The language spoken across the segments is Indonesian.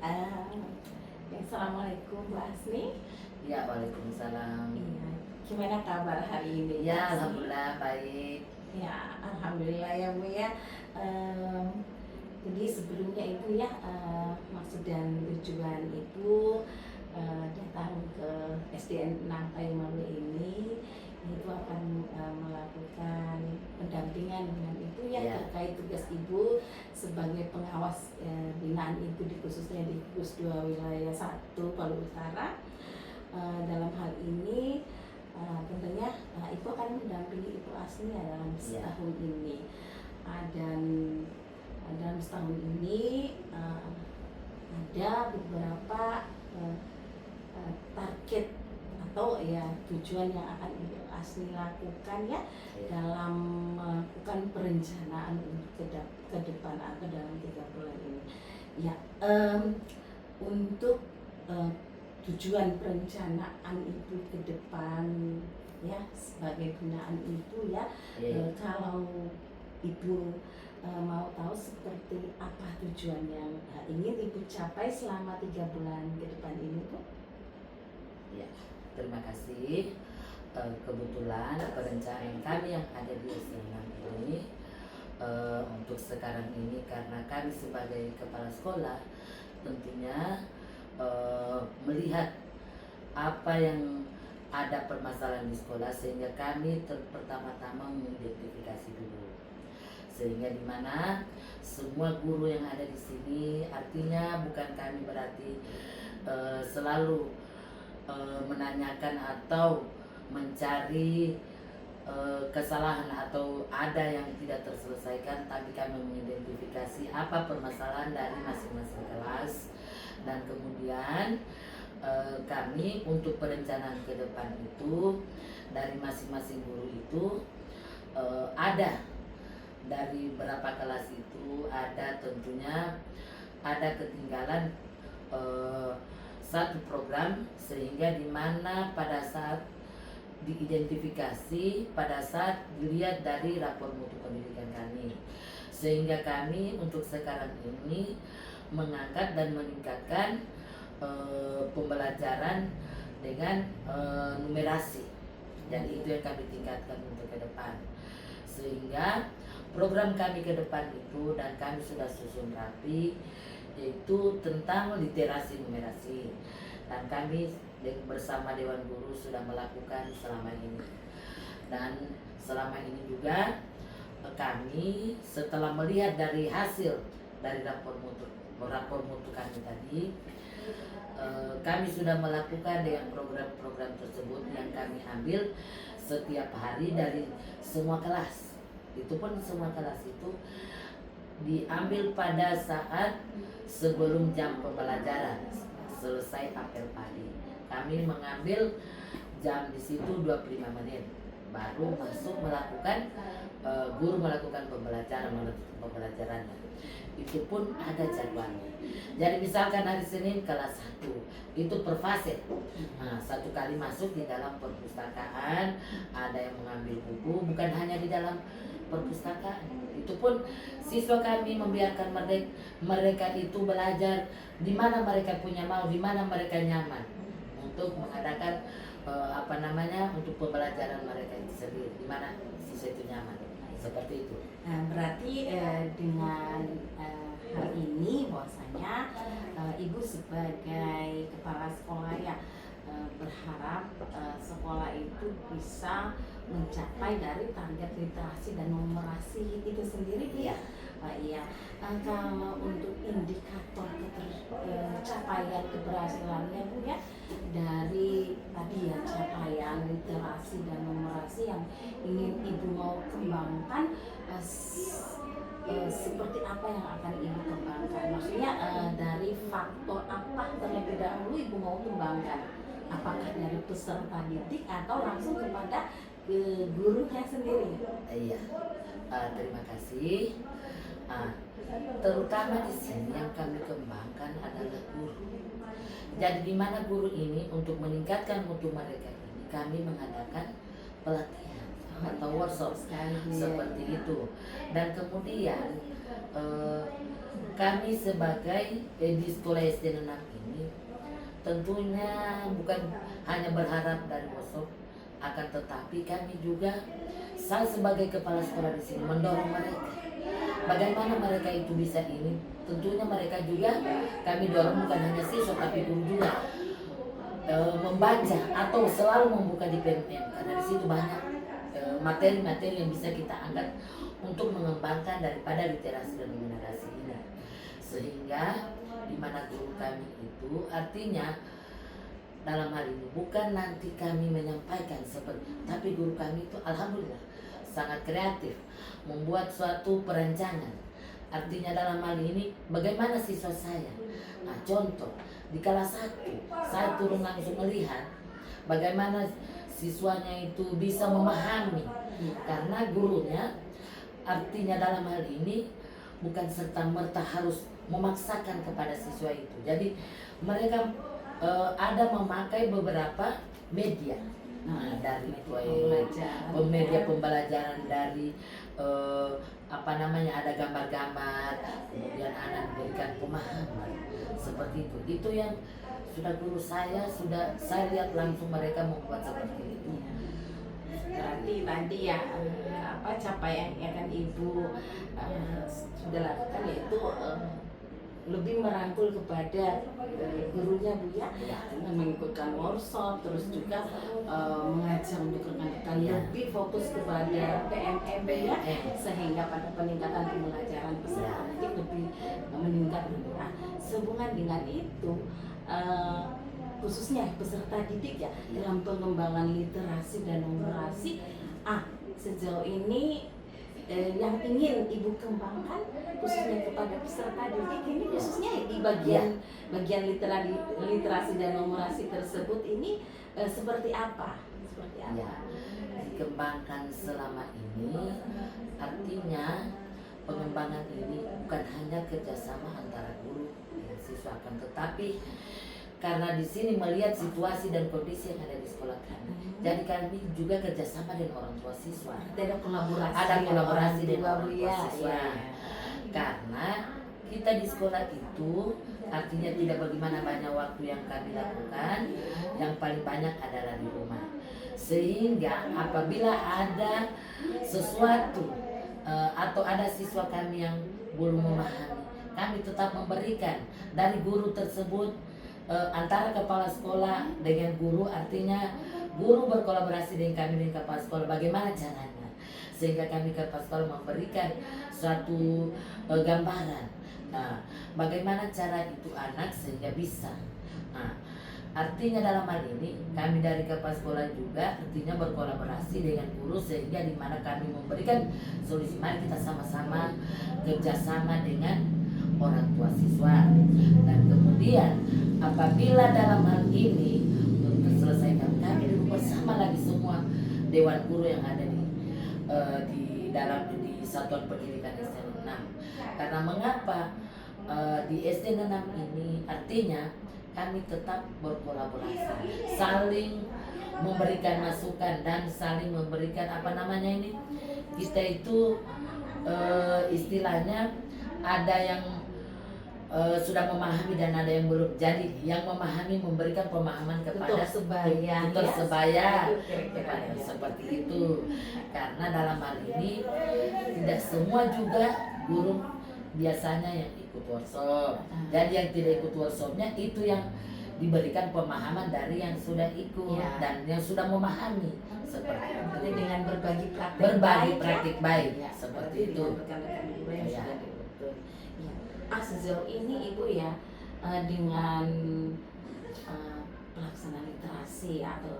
Ah, Assalamualaikum Mbak Asni. Ya, waalaikumsalam. Iya, gimana kabar hari ini Mbak Ya, Asni? alhamdulillah baik. Ya, alhamdulillah ya Bu ya. Em, jadi sebelumnya Ibu ya, maksud dan tujuan Ibu datang ke SDN 6 Kayumawe ini itu akan melakukan pendampingan dengan Ibu ya, Ya. terkait tugas Ibu sebagai pengawas binaan Ibu khususnya di Gugus 2 wilayah 1 Palu Utara. Dalam hal ini tentunya Ibu akan mendampingi Ibu Asni ya dalam setahun ini. Dan dalam setahun ini ada beberapa target atau ya tujuan yang akan Ibu Asni lakukan ya dalam melakukan perencanaan ke depan atau dalam 3 bulan ini. Ya, untuk tujuan perencanaan Ibu ke depan ya sebagai binaan Ibu ya, kalau Ibu mau tahu seperti apa tujuan yang ingin Ibu capai selama 3 bulan ke depan ini Bu? Ya, terima kasih. Kebetulan perencanaan kami yang ada di SDN ini untuk sekarang ini karena kami sebagai kepala sekolah tentunya melihat apa yang ada permasalahan di sekolah sehingga kami pertama-tama mengidentifikasi dulu sehingga dimana semua guru yang ada di sini artinya bukan kami berarti selalu menanyakan atau mencari kesalahan atau ada yang tidak terselesaikan, tapi kami mengidentifikasi apa permasalahan dari masing-masing kelas dan kemudian kami untuk perencanaan ke depan itu dari masing-masing guru itu ada dari berapa kelas itu ada tentunya ada ketinggalan satu program sehingga dimana pada saat diidentifikasi pada saat dilihat dari rapor mutu pendidikan kami sehingga kami untuk sekarang ini mengangkat dan meningkatkan pembelajaran dengan numerasi dan itu yang kami tingkatkan untuk ke depan sehingga program kami ke depan itu dan kami sudah susun rapi yaitu tentang literasi numerasi dan kami bersama Dewan Guru sudah melakukan selama ini dan selama ini juga kami setelah melihat dari hasil dari rapor mutu kami tadi kami sudah melakukan dengan program-program tersebut yang kami ambil setiap hari dari semua kelas itu pun semua kelas itu diambil pada saat sebelum jam pembelajaran selesai apel pagi kami mengambil jam di situ 25 menit baru masuk melakukan guru melakukan pembelajarannya itu pun ada jadwalnya jadi misalkan hari Senin kelas 1 itu per fase satu kali masuk di dalam perpustakaan ada yang mengambil buku bukan hanya di dalam perpustakaan itu pun siswa kami membiarkan mereka itu belajar di mana mereka punya mau di mana mereka nyaman untuk mengadakan untuk pembelajaran mereka itu sendiri di mana siswa itu nyaman seperti itu. Nah, berarti dengan hal ini bahwasanya Ibu sebagai kepala sekolah ya berharap sekolah itu bisa mencapai dari target literasi dan numerasi itu sendiri ya. Iya. Kalau untuk indikator capaian keberhasilannya Bu ya dari tadi ya capaian literasi dan numerasi yang ingin Ibu mau kembangkan seperti apa yang akan Ibu kembangkan? Maksudnya dari faktor apa terlebih dahulu Ibu mau kembangkan? Apakah dari peserta didik atau langsung kepada gurunya sendiri? Iya, terima kasih. Terutama di sini yang kami kembangkan adalah guru. Jadi di mana guru ini untuk meningkatkan mutu mereka ini kami mengadakan pelatihan atau workshop seperti itu. Dan kemudian kami sebagai di sekolah SD 6 ini tentunya bukan hanya berharap dari WOSOP, akan tetapi kami juga, saya sebagai kepala sekolah di sini mendorong mereka. Bagaimana mereka itu bisa ini? Tentunya mereka juga kami dorong, bukan hanya siswa tapi guru juga membaca atau selalu membuka di PMM, karena di situ banyak materi-materi yang bisa kita angkat untuk mengembangkan daripada literasi dan numerasi ini. Sehingga di mana guru kami itu artinya dalam hal ini bukan nanti kami menyampaikan seperti, tapi guru kami itu alhamdulillah sangat kreatif membuat suatu perencanaan. Artinya dalam hal ini bagaimana siswa saya. Nah, contoh di kelas 1 saya turun langsung melihat bagaimana siswanya itu bisa memahami, karena gurunya artinya dalam hal ini bukan serta-merta harus memaksakan kepada siswa itu. Jadi mereka ada memakai beberapa media, dari media pembelajaran, dari ada gambar-gambar, kemudian anak memberikan pemahaman seperti itu. Itu yang sudah guru saya lihat langsung mereka membuat seperti itu. Berarti tadi ya capaian yang kan Ibu sudah lakukan yaitu lebih merangkul kepada gurunya Bu ya, mengikutkan workshop, terus juga mengajak untuk rekan-rekan lebih fokus kepada PMM ya, sehingga pada peningkatan pembelajaran peserta didik lebih meningkat. Nah, sehubungan dengan itu khususnya peserta didik ya dalam pengembangan literasi dan numerasi, sejauh ini yang ingin Ibu kembangkan khususnya kepada peserta didik ini, khususnya di bagian literasi dan numerasi tersebut ini seperti apa? Ya, dikembangkan selama ini artinya pengembangan ini bukan hanya kerjasama antara guru dan siswa, akan tetapi karena di sini melihat situasi dan kondisi yang ada di sekolah kami, jadi kami juga kerjasama dengan orang tua siswa. Ada kolaborasi dengan orang tua siswa. Karena kita di sekolah itu artinya tidak bagaimana banyak waktu yang kami lakukan, yang paling banyak adalah di rumah. Sehingga apabila ada sesuatu atau ada siswa kami yang belum memahami, kami tetap memberikan dari guru tersebut, antara kepala sekolah dengan guru, artinya guru berkolaborasi dengan kami dengan kepala sekolah bagaimana caranya, sehingga kami kepala sekolah memberikan suatu gambaran. Nah, bagaimana cara itu anak sehingga bisa. Nah, artinya dalam hal ini kami dari kepala sekolah juga artinya berkolaborasi dengan guru, sehingga di mana kami memberikan solusi. Mari kita sama-sama kerjasama dengan orang tua siswa, dan kemudian apabila dalam hal ini untuk terselesaikan, kami duduk bersama lagi semua dewan guru yang ada di satuan pendidikan SD 6. Karena mengapa di SD 6 ini artinya kami tetap berkolaborasi, saling memberikan masukan dan saling memberikan kita itu istilahnya ada yang sudah memahami dan ada yang belum. Jadi yang memahami memberikan pemahaman kepada tutor sebaya kepada seperti itu. Karena dalam hal ini tidak semua juga guru biasanya yang ikut workshop. Jadi yang tidak ikut workshopnya itu yang diberikan pemahaman dari yang sudah ikut dan yang sudah memahami seperti itu. Dengan berbagi praktik baik seperti itu. Sejauh ini Ibu ya dengan pelaksanaan literasi atau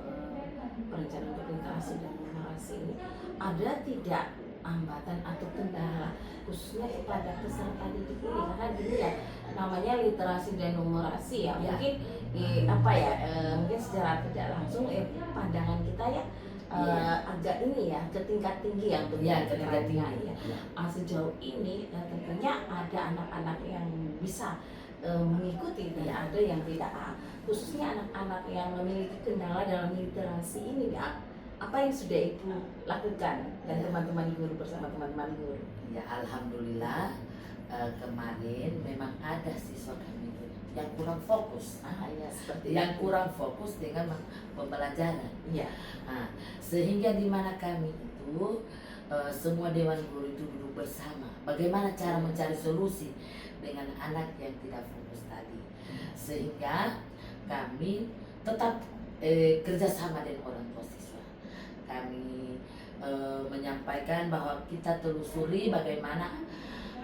perencanaan untuk literasi dan numerasi ini, ada tidak hambatan atau kendala khususnya kepada peserta didik ini? Karena gini ya, namanya literasi dan numerasi ya, mungkin mungkin secara tidak langsung pandangan kita ya agak ini ya ke tingkat tinggi ya untuk tingkat tinggi ya. Sejauh ini tentunya ada anak-anak yang bisa mengikuti ya, ada yang tidak. Khususnya anak-anak yang memiliki kendala dalam literasi ini ya, apa yang sudah Ibu lakukan dan teman-teman guru bersama teman-teman guru? Ya, alhamdulillah kemarin memang ada siswa kami yang kurang fokus. Ya seperti Yang itu. kurang fokus dengan pembelajaran. Iya. Sehingga di mana kami itu semua dewan guru itu duduk bersama. Bagaimana cara mencari solusi dengan anak yang tidak fokus tadi. Sehingga kami tetap kerjasama dengan orang tua siswa. Kami menyampaikan bahwa kita telusuri bagaimana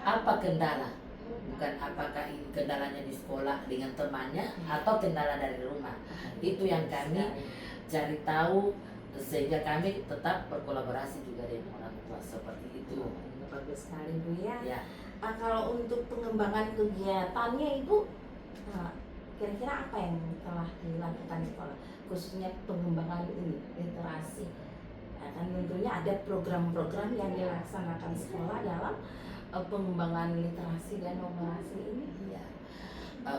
apa kendala. Bukan apakah ini kendalanya di sekolah dengan temannya atau kendala dari rumah. Itu yang kami cari tahu, sehingga kami tetap berkolaborasi juga dengan orang tua seperti itu. Bagus sekali Bu ya. Ya. Kalau untuk pengembangan kegiatannya Ibu, kira-kira apa yang telah dilakukan di sekolah, khususnya pengembangan ini literasi? Kan tentunya ada program-program yang dilaksanakan sekolah dalam pengembangan literasi dan numerasi ini. Ya.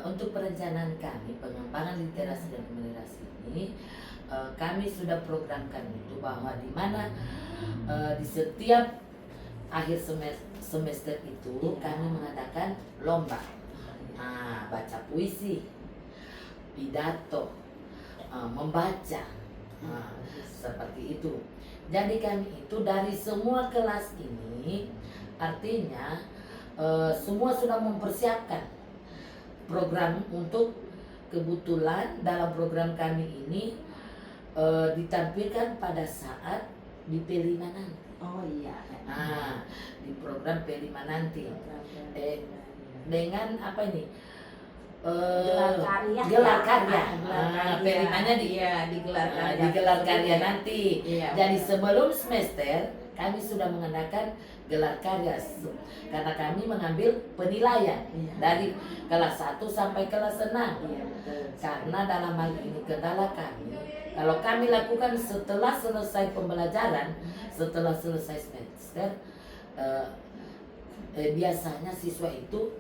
Untuk perencanaan kami pengembangan literasi dan numerasi ini, kami sudah programkan itu bahwa di mana di setiap akhir semester itu kami mengadakan lomba, baca puisi, pidato, membaca, seperti itu. Jadi kami itu dari semua kelas ini, artinya semua sudah mempersiapkan program. Untuk kebetulan dalam program kami ini ditampilkan pada saat di P5 nanti. Oh iya. Di program P5 nanti dengan apa ini? Gelar karya. Gelar karya. P5-nya digelar karya nanti. Iya, Jadi benar. sebelum semester kami sudah mengadakan gelar karya, karena kami mengambil penilaian dari kelas 1 sampai kelas 6. Iya, betul. Karena dalam hal ini kendala kami, kalau kami lakukan setelah selesai pembelajaran, setelah selesai semester, biasanya siswa itu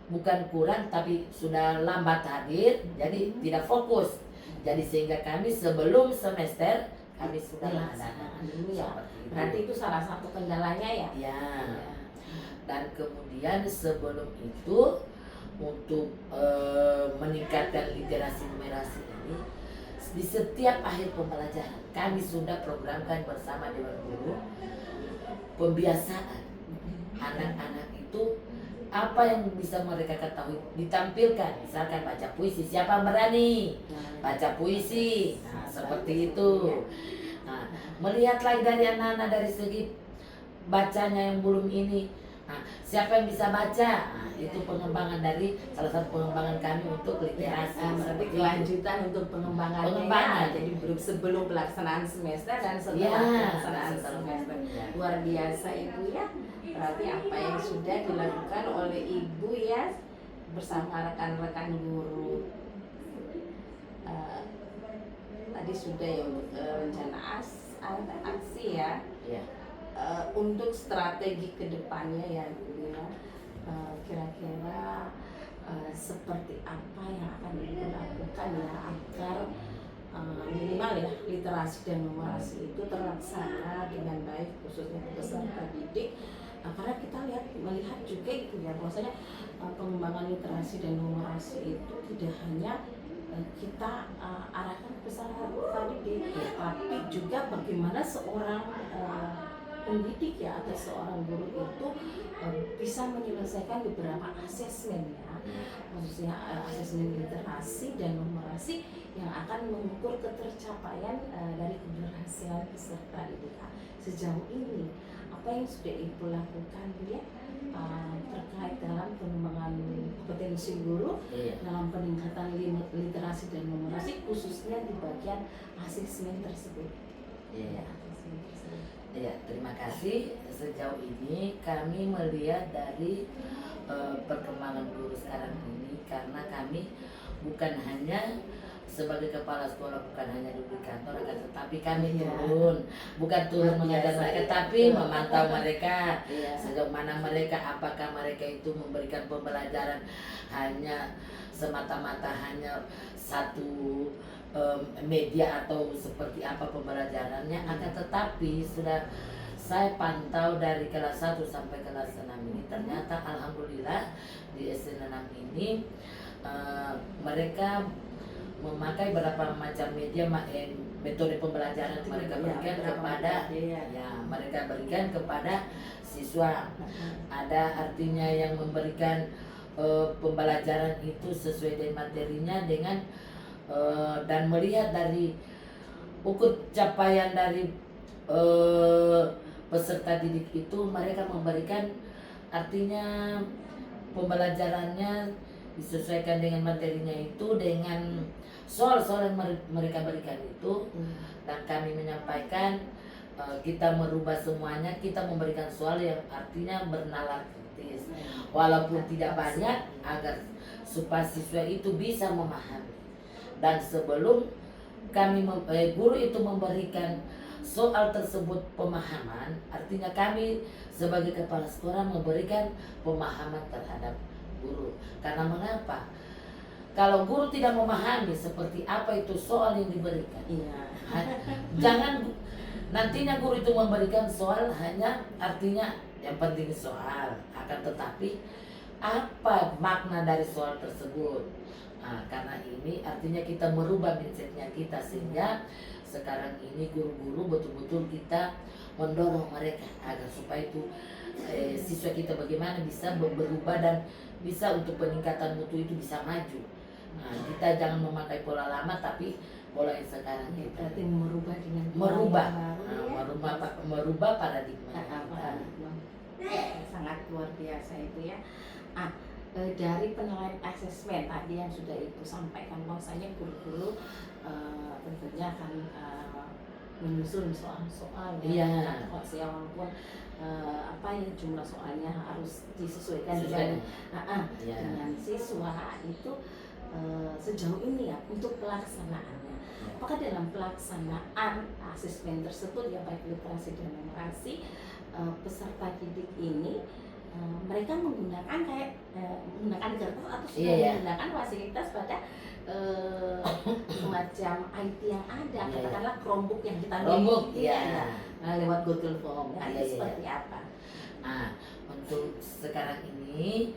bukan kurang tapi sudah lambat hadir, jadi tidak fokus. Jadi sehingga kami sebelum semester kami sudah mengadakan dulu ya. seperti itu. Berarti itu salah satu kendalanya ya. Ya. Dan kemudian sebelum itu untuk meningkatkan literasi numerasi ini, di setiap akhir pembelajaran kami sudah programkan bersama dewan guru pembiasaan anak-anak itu apa yang bisa mereka ketahui ditampilkan. Misalkan baca puisi, siapa berani baca puisi, seperti itu. Melihat lagi dari anak-anak dari segi bacanya yang belum ini, siapa yang bisa baca, itu pengembangan dari salah satu pengembangan kami untuk literasi. Berarti kelanjutan untuk pengembangannya. Jadi sebelum pelaksanaan semester dan setelah pelaksanaan semester. Luar biasa Ibu ya. Berarti apa yang sudah dilakukan oleh Ibu ya bersama rekan-rekan guru. Tadi sudah ya untuk rencana aksi ya. Untuk strategi kedepannya ya Bu ya, kira-kira seperti apa yang akan dilakukan ya agar minimal ya literasi dan numerasi itu terlaksana dengan baik, khususnya peserta didik. Karena kita melihat juga gitu ya, bahwasanya pengembangan literasi dan numerasi itu tidak hanya kita arahkan ke peserta didik, tapi juga bagaimana seorang pendidik ya atau seorang guru itu bisa menyelesaikan beberapa asesmen ya, khususnya asesmen literasi dan numerasi yang akan mengukur ketercapaian dari keberhasilan peserta didik. Sejauh ini apa yang sudah Ibu lakukan ya terkait dalam pengembangan kompetensi guru dalam peningkatan literasi dan numerasi, khususnya di bagian asesmen tersebut? Ya, terima kasih. Sejauh ini kami melihat dari perkembangan guru sekarang ini, karena kami bukan hanya sebagai kepala sekolah, bukan hanya duduk di kantor, akan tetapi kami bukan turun mengajar mereka, tapi memantau mereka sejauh mana mereka, apakah mereka itu memberikan pembelajaran hanya semata-mata hanya satu media atau seperti apa pembelajarannya, akan tetapi sudah saya pantau dari kelas 1 sampai kelas 6 ini, ternyata alhamdulillah di SD 6 ini mereka memakai berapa macam media metode pembelajaran mereka berikan kepada mereka berikan kepada siswa. Ada artinya yang memberikan pembelajaran itu sesuai dengan materinya dengan dan melihat dari ukur capaian dari peserta didik itu, mereka memberikan artinya pembelajarannya disesuaikan dengan materinya itu dengan soal-soal yang mereka berikan itu. Dan kami menyampaikan kita merubah semuanya, kita memberikan soal yang artinya bernalar kritis walaupun tidak banyak agar supaya siswa itu bisa memahami. Dan sebelum kami guru itu memberikan soal tersebut pemahaman, artinya kami sebagai kepala sekolah memberikan pemahaman terhadap guru. Karena mengapa? Kalau guru tidak memahami seperti apa itu soal yang diberikan, jangan nantinya guru itu memberikan soal hanya artinya yang penting soal, akan tetapi apa makna dari soal tersebut. Karena ini artinya kita merubah mindsetnya kita, sehingga sekarang ini guru-guru betul-betul kita mendorong mereka agar supaya itu siswa kita bagaimana bisa berubah dan bisa untuk peningkatan mutu itu bisa maju. Kita jangan memakai pola lama tapi pola yang sekarang kita berarti merubah dengan merubah paradigma. Sangat luar biasa itu ya. Dari penilaian asesmen tadi yang sudah Ibu sampaikan, bahwasanya guru-guru tentunya akan menyusun soal-soal walaupun jumlah soalnya harus disesuaikan dengan siswa itu. Sejauh ini ya untuk pelaksanaannya, apakah dalam pelaksanaan asesmen tersebut ya baik literasi dan numerasi, peserta didik ini mereka menggunakan menggunakan kertas atau sudah menggunakan fasilitas pada semacam IT yang ada, katakanlah Chromebook yang kita miliki lewat Google Form seperti apa? Untuk sekarang ini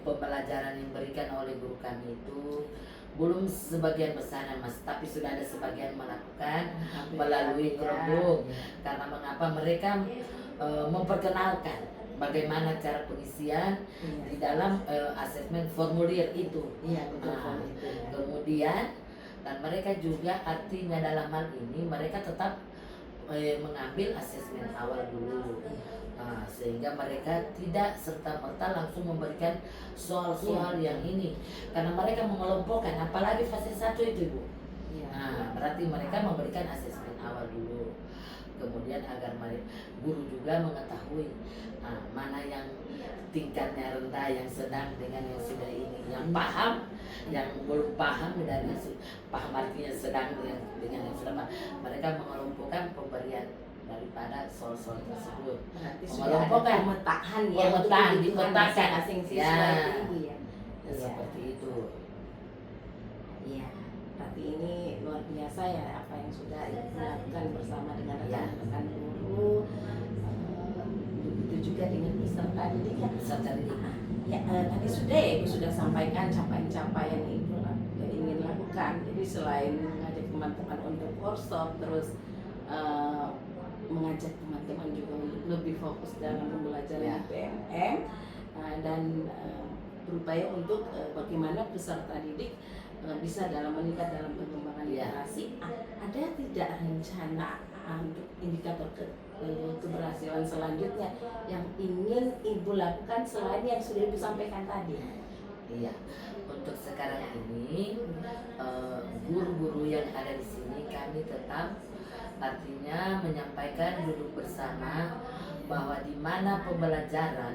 pembelajaran yang diberikan oleh guru kami itu belum sebagian besar Mas, tapi sudah ada sebagian melakukan melalui Chromebook. Karena mengapa? Mereka memperkenalkan bagaimana cara pengisian di dalam asesmen formulir itu. Kemudian dan mereka juga artinya dalam hal ini mereka tetap mengambil asesmen awal dulu. Sehingga mereka tidak serta-merta langsung memberikan soal-soal yang ini, karena mereka mengelompokkan, apalagi fase 1 itu Ibu. Berarti mereka memberikan asesmen awal dulu, kemudian agar guru juga mengetahui mana yang tingkatnya rendah, yang sedang dengan yang sudah ini, yang paham, yang belum paham dan yang paham artinya sedang dengan yang sudah paham. Mereka mengelompokkan pemberian daripada soal-soal tersebut. Berarti sudah ada pemetaan dipetakan masing-masing siswa itu seperti itu. Iya, berarti ini luar biasa ya apa yang sudah dilakukan bersama dengan rekan-rekan guru. Begitu juga dengan peserta didik ya. Tadi Ibu sudah sampaikan capaian-capaian Ibu ingin lakukan. Jadi selain mengajak teman-teman untuk workshop, terus mengajak teman-teman juga untuk lebih fokus dalam pembelajaran PMM dan berupaya untuk bagaimana peserta didik bisa meningkat dalam pengembangan literasi. Ada tidak rencana untuk indikator keberhasilan selanjutnya yang ingin Ibu lakukan selain yang sudah Ibu sampaikan tadi? Iya, untuk sekarang ini guru-guru yang ada di sini kami tetap artinya menyampaikan duduk bersama bahwa di mana pembelajaran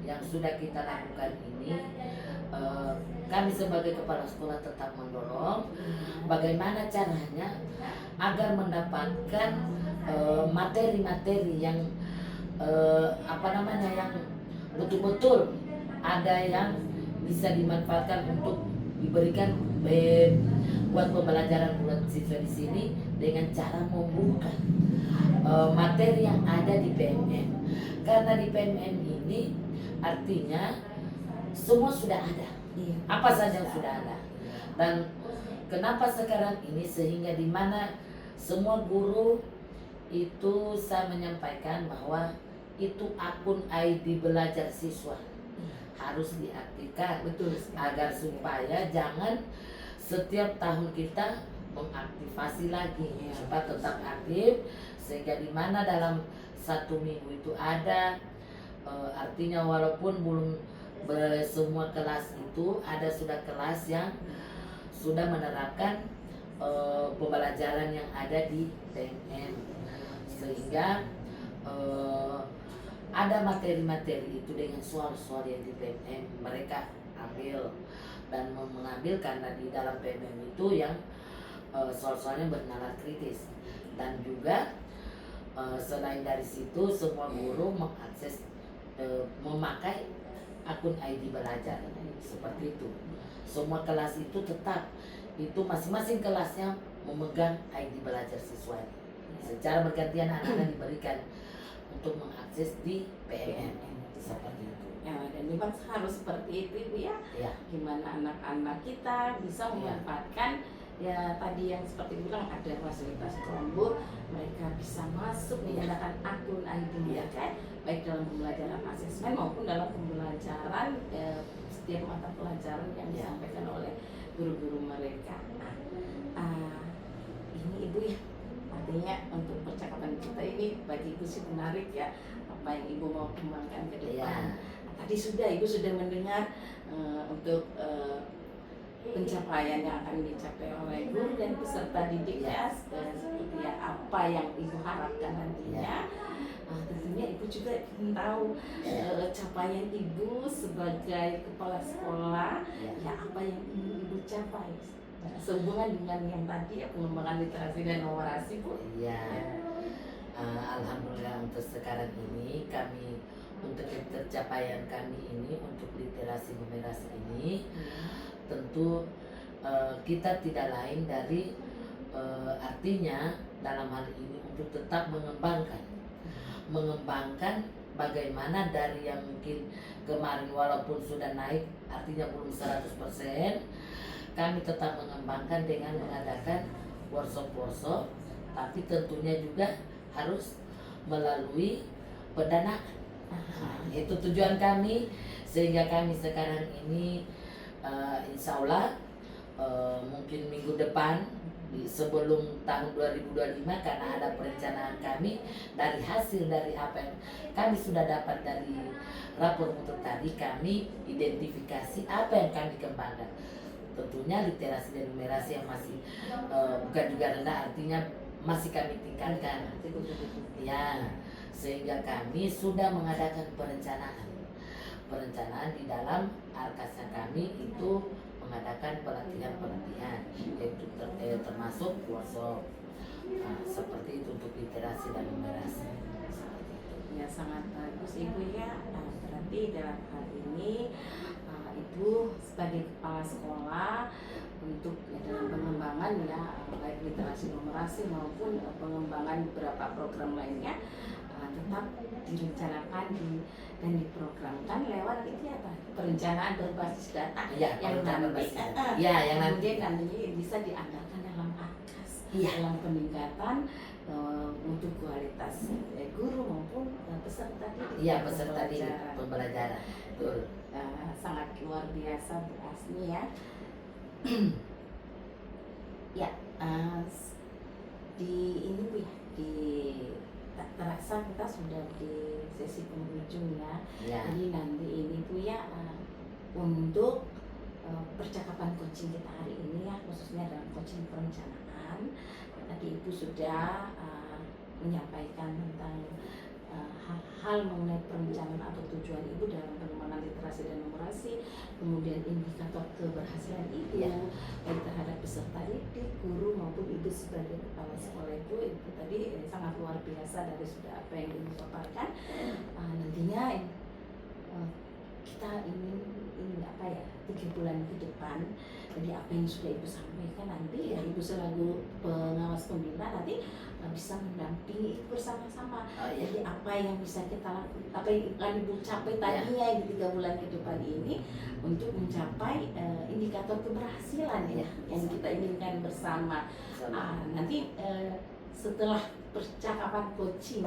yang sudah kita lakukan ini kami sebagai kepala sekolah tetap mendorong bagaimana caranya agar mendapatkan materi-materi yang yang betul-betul ada yang bisa dimanfaatkan untuk diberikan buat pembelajaran buat siswa di sini dengan cara membuka materi yang ada di PMM. Karena di PMM ini artinya semua sudah ada, Iya. apa saja yang sudah ada. Dan kenapa sekarang ini sehingga di mana semua guru itu saya menyampaikan bahwa itu akun ID belajar siswa harus diaktifkan Betul sekali. agar supaya jangan setiap tahun kita mengaktifasi lagi Iya. supaya tetap aktif, sehingga di mana dalam 1 minggu itu ada artinya walaupun belum semua kelas itu ada, sudah kelas yang sudah menerapkan pembelajaran yang ada di PMM, sehingga ada materi-materi itu dengan soal-soal yang di PMM mereka ambil dan mengambil, karena di dalam PMM itu yang soal-soalnya bernalar kritis. Dan juga selain dari situ semua guru mengakses memakai akun ID belajar seperti itu. Semua kelas itu tetap itu masing-masing kelasnya memegang ID belajar siswa. Secara bergantian anak-anak diberikan untuk mengakses di PMM seperti itu. Ya, dan memang harus seperti itu Ibu ya. Ya. Gimana anak-anak kita bisa memanfaatkan ya tadi yang seperti bilang ada fasilitas Chromebook, mereka bisa masuk menggunakan akun ID mereka baik dalam pembelajaran asesmen maupun dalam pembelajaran setiap mata pelajaran yang disampaikan oleh guru-guru mereka. Ini Ibu ya, artinya untuk percakapan kita ini bagi Ibu sih menarik ya, apa yang Ibu mau kembangkan ke depan. Tadi Ibu sudah mendengar untuk pencapaian yang akan dicapai oleh guru dan peserta didik ya, seperti apa yang Ibu harapkan nantinya. Tentunya Ibu juga ingin tahu capaian Ibu sebagai kepala sekolah, ya apa yang ingin Ibu capai sehubungan dengan yang tadi ya, pengembangan literasi dan numerasi Bu. Iya. Alhamdulillah untuk sekarang ini kami untuk pencapaian kami ini untuk literasi numerasi ini tentu kita tidak lain dari artinya dalam hal ini untuk tetap mengembangkan bagaimana dari yang mungkin kemarin walaupun sudah naik artinya belum 100%, kami tetap mengembangkan dengan mengadakan workshop, tapi tentunya juga harus melalui pendanaan. Itu tujuan kami, sehingga kami sekarang ini insya Allah mungkin minggu depan sebelum tahun 2025, karena ada perencanaan kami dari hasil dari apa yang kami sudah dapat dari rapor mutu tadi, kami identifikasi apa yang kami kembangkan. Tentunya literasi dan numerasi yang masih bukan juga rendah, artinya masih kami tingkatkan ya, sehingga kami sudah mengadakan perencanaan di dalam arkasnya kami itu mengadakan pelatihan yaitu termasuk workshop seperti itu untuk literasi dan numerasi. Ya sangat bagus Ibu ya. Berarti dalam hal ini Ibu sebagai kepala sekolah untuk dalam pengembangan ya baik literasi numerasi maupun pengembangan beberapa program lainnya tetap direncanakan dan diprogramkan lewat itu ya Pak, perencanaan berbasis data yang nanti kemudian nantinya bisa diandalkan dalam AKAS dalam peningkatan untuk kualitas guru maupun peserta didik. Iya, peserta didik pembelajaran. Betul. Sangat luar biasa Bu Asni ya. Ya, di ini Bu ya, di tak terasa kita sudah di sesi penghujung ya. Jadi nanti ini Bu ya untuk percakapan coaching kita hari ini ya, khususnya dalam coaching perencanaan. Tadi Ibu sudah menyampaikan tentang hal-hal mengenai perencanaan atau tujuan Ibu dalam pengembangan literasi dan numerasi, kemudian indikator keberhasilan Ibu baik terhadap peserta didik, guru maupun Ibu sebagai kepala sekolah Ibu tadi sangat luar biasa dari sudah apa yang Ibu paparkan. Nantinya kita ingin ini apa ya 3 bulan ke depan. Jadi apa yang sudah Ibu sampaikan nanti ya Ibu selaku pengawas pembina nanti bisa mendampingi bersama-sama. Jadi apa yang bisa kita lakukan, apa yang akan Ibu capai tadinya di 3 bulan ke depan ini untuk mencapai indikator keberhasilan ya yang kita inginkan bersama. Nanti setelah percakapan coaching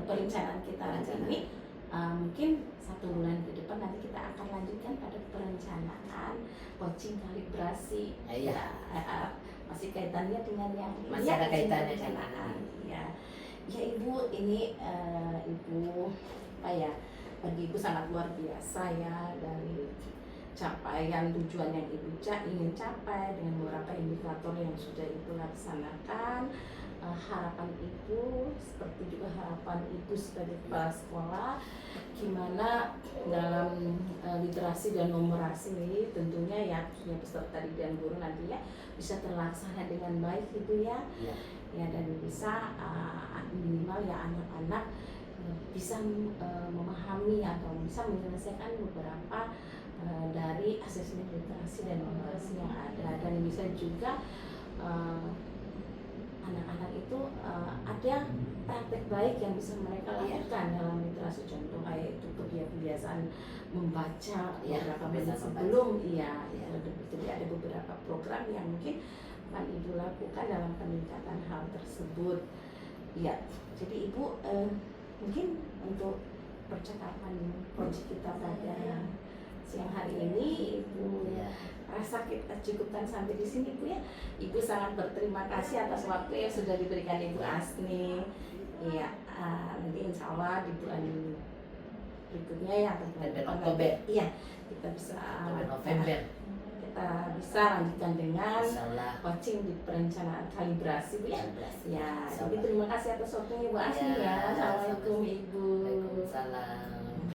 perencanaan kita nanti ini mungkin 1 bulan ke depan nanti kita akan lanjutkan pada perencanaan coaching kalibrasi. Masih kaitannya dengan yang masih ada kaitannya perencanaan. Ya Ibu, ini Ibu apa ya, bagi Ibu sangat luar biasa ya dari capaian tujuan yang Ibu ingin capai dengan beberapa indikator yang sudah Ibu laksanakan. Harapan Ibu seperti juga harapan Ibu sebagai kepala sekolah, gimana dalam literasi dan numerasi ini tentunya ya peserta didik dan guru nantinya bisa terlaksana dengan baik Ibu ya. Ya dan bisa minimal ya anak-anak bisa memahami atau bisa menyelesaikan beberapa dari asesmen literasi dan numerasi yang ada, dan bisa juga anak-anak itu ada praktek baik yang bisa mereka lakukan dalam literasi, contoh kayak itu kebiasaan membaca beberapa menit sebelum jadi ada beberapa program yang mungkin akan Ibu lakukan dalam peningkatan hal tersebut ya. Jadi Ibu mungkin untuk percakapan proyek kita pada siang hari ini Ibu rasa kita cukupkan sampai di sini Bu ya. Ibu sangat berterima kasih atas waktu yang sudah diberikan Ibu Asni. Iya, nanti insya Allah di bulan berikutnya ya bulan Oktober. Iya, kita bisa November. Kita bisa lanjutkan dengan coaching di perencanaan kalibrasi Bu ya. Ya, jadi terima kasih atas waktunya Ibu Asni ya. Assalamualaikum Ibu. Waalaikumsalam.